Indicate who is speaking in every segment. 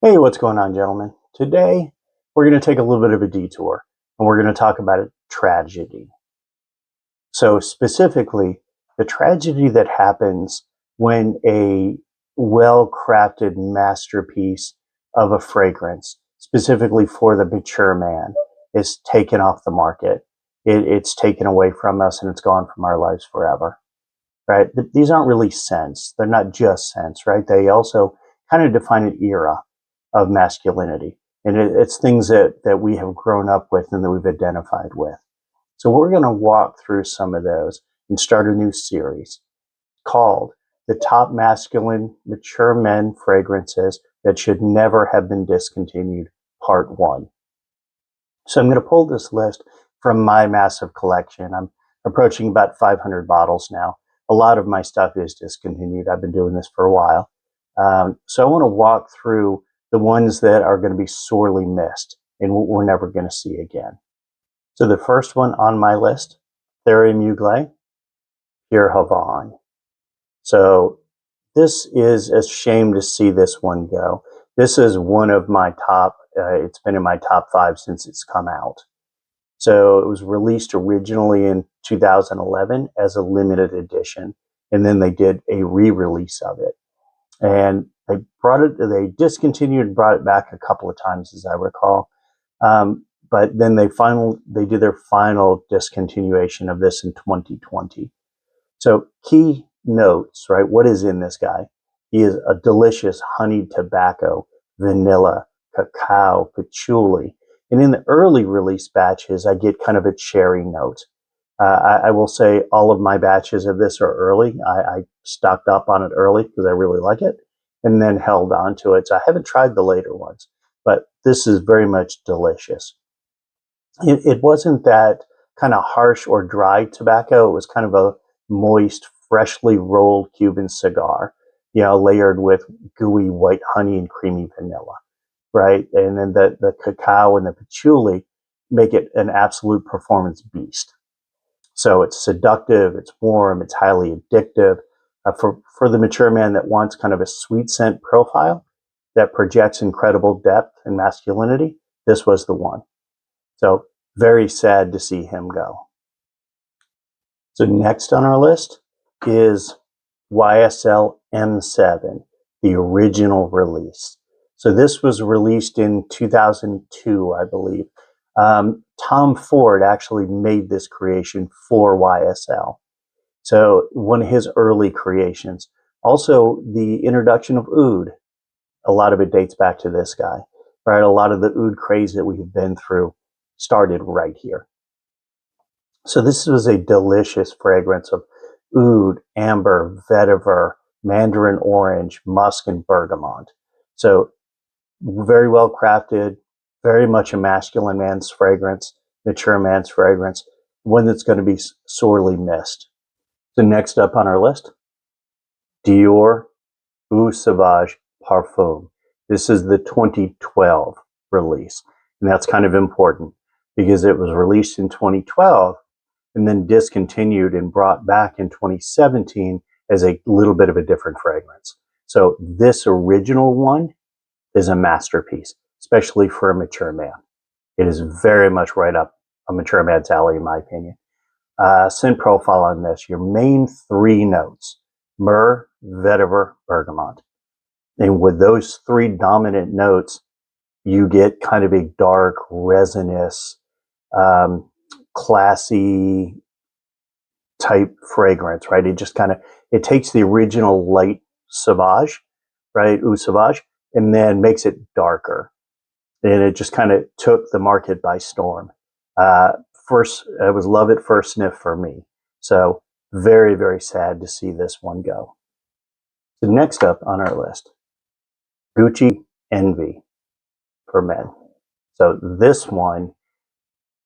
Speaker 1: Hey, what's going on, gentlemen? Today, we're going to take a little bit of a detour, and we're going to talk about a tragedy. So specifically, the tragedy that happens when a well-crafted masterpiece of a fragrance, specifically for the mature man, is taken off the market. It's taken away from us, and it's gone from our lives forever, right? These aren't really scents. They're not just scents, right? They also kind of define an era of masculinity. And it's things that we have grown up with and that we've identified with. So we're going to walk through some of those and start a new series called The Top Masculine Mature Men Fragrances That Should Never Have Been Discontinued, Part 1. So I'm going to pull this list from my massive collection. I'm approaching about 500 bottles now. A lot of my stuff is discontinued. I've been doing this for a while. So I want to walk through the ones that are going to be sorely missed and we're never going to see again. So the first one on my list, Thierry Mugler, Pure Havane. So this is a shame to see this one go. This is one of my top, it's been in my top 5 since it's come out. So it was released originally in 2011 as a limited edition, and then they did a re-release of it. And they discontinued and brought it back a couple of times, as I recall. But then they did their final discontinuation of this in 2020. So key notes, right? What is in this guy? He is a delicious honeyed tobacco, vanilla, cacao, patchouli. And in the early release batches, I get kind of a cherry note. I will say all of my batches of this are early. I stocked up on it early because I really like it and then held on to it. So I haven't tried the later ones, but this is very much delicious. It wasn't that kind of harsh or dry tobacco. It was kind of a moist, freshly rolled Cuban cigar, layered with gooey white honey and creamy vanilla, right? And then the cacao and the patchouli make it an absolute performance beast. So it's seductive, it's warm, it's highly addictive. For the mature man that wants kind of a sweet scent profile that projects incredible depth and masculinity, this was the one. So very sad to see him go. So next on our list is YSL M7, the original release. So this was released in 2002, I believe. Tom Ford actually made this creation for YSL. So one of his early creations. Also, the introduction of oud. A lot of it dates back to this guy, right? A lot of the oud craze that we've been through started right here. So this was a delicious fragrance of oud, amber, vetiver, mandarin orange, musk, and bergamot. So very well crafted, very much a masculine man's fragrance, mature man's fragrance, one that's going to be sorely missed. So next up on our list, Dior Eau Sauvage Parfum. This is the 2012 release, and that's kind of important because it was released in 2012 and then discontinued and brought back in 2017 as a little bit of a different fragrance. So this original one is a masterpiece, especially for a mature man. It is very much right up a mature man's alley, in my opinion. Scent profile on this, your main 3 notes, myrrh, vetiver, bergamot. And with those 3 dominant notes, you get kind of a dark, resinous, classy type fragrance, right? It just it takes the original light Sauvage, right? Eau Sauvage, and then makes it darker. And it just kind of took the market by storm. It was love at first sniff for me. So very, very sad to see this one go. So next up on our list, Gucci Envy for men. So this one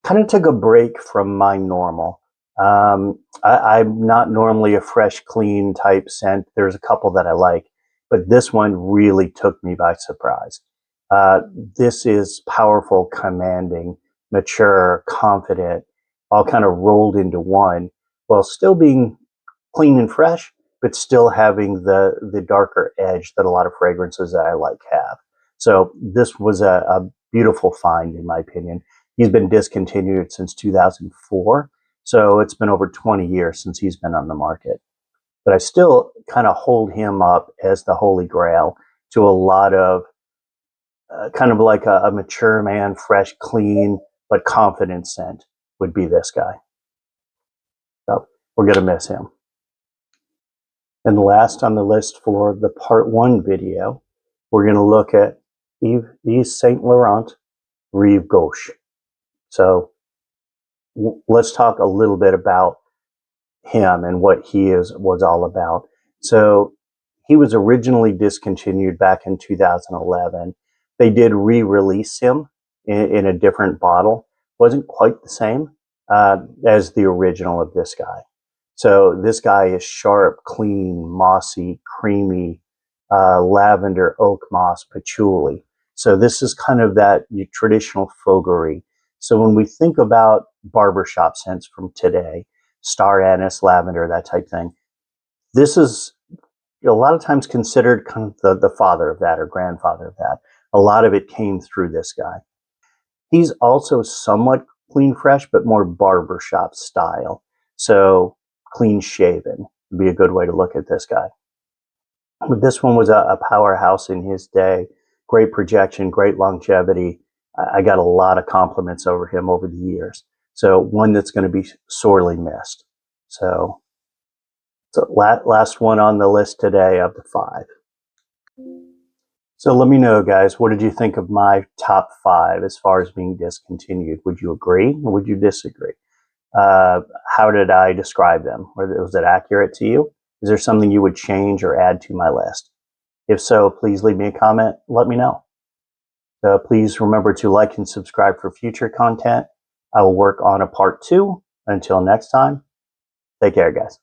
Speaker 1: kind of took a break from my normal. I'm not normally a fresh, clean type scent. There's a couple that I like, but this one really took me by surprise. This is powerful, commanding, mature, confident, all kind of rolled into one while still being clean and fresh, but still having the darker edge that a lot of fragrances that I like have. So this was a beautiful find, in my opinion. He's been discontinued since 2004. So it's been over 20 years since he's been on the market. But I still kind of hold him up as the holy grail to a lot of kind of like a mature man, fresh, clean, but confident scent would be this guy. So we're going to miss him. And last on the list for the part 1 video, we're going to look at Yves Saint Laurent Rive Gauche. So let's talk a little bit about him and what he was all about. So he was originally discontinued back in 2011. They did re-release him in a different bottle. Wasn't quite the same as the original of this guy. So this guy is sharp, clean, mossy, creamy, lavender, oak moss, patchouli. So this is kind of that traditional fougère. So when we think about barbershop scents from today, star anise, lavender, that type thing, this is a lot of times considered kind of the father of that or grandfather of that. A lot of it came through this guy. He's also somewhat clean fresh, but more barbershop style. So clean shaven would be a good way to look at this guy. But this one was a powerhouse in his day. Great projection, great longevity. I got a lot of compliments over him over the years. So one that's going to be sorely missed. So last one on the list today of the 5. So let me know, guys, what did you think of my top 5 as far as being discontinued? Would you agree or would you disagree? How did I describe them? Was it accurate to you? Is there something you would change or add to my list? If so, please leave me a comment. Let me know. So please remember to like and subscribe for future content. I will work on a part 2. Until next time, take care, guys.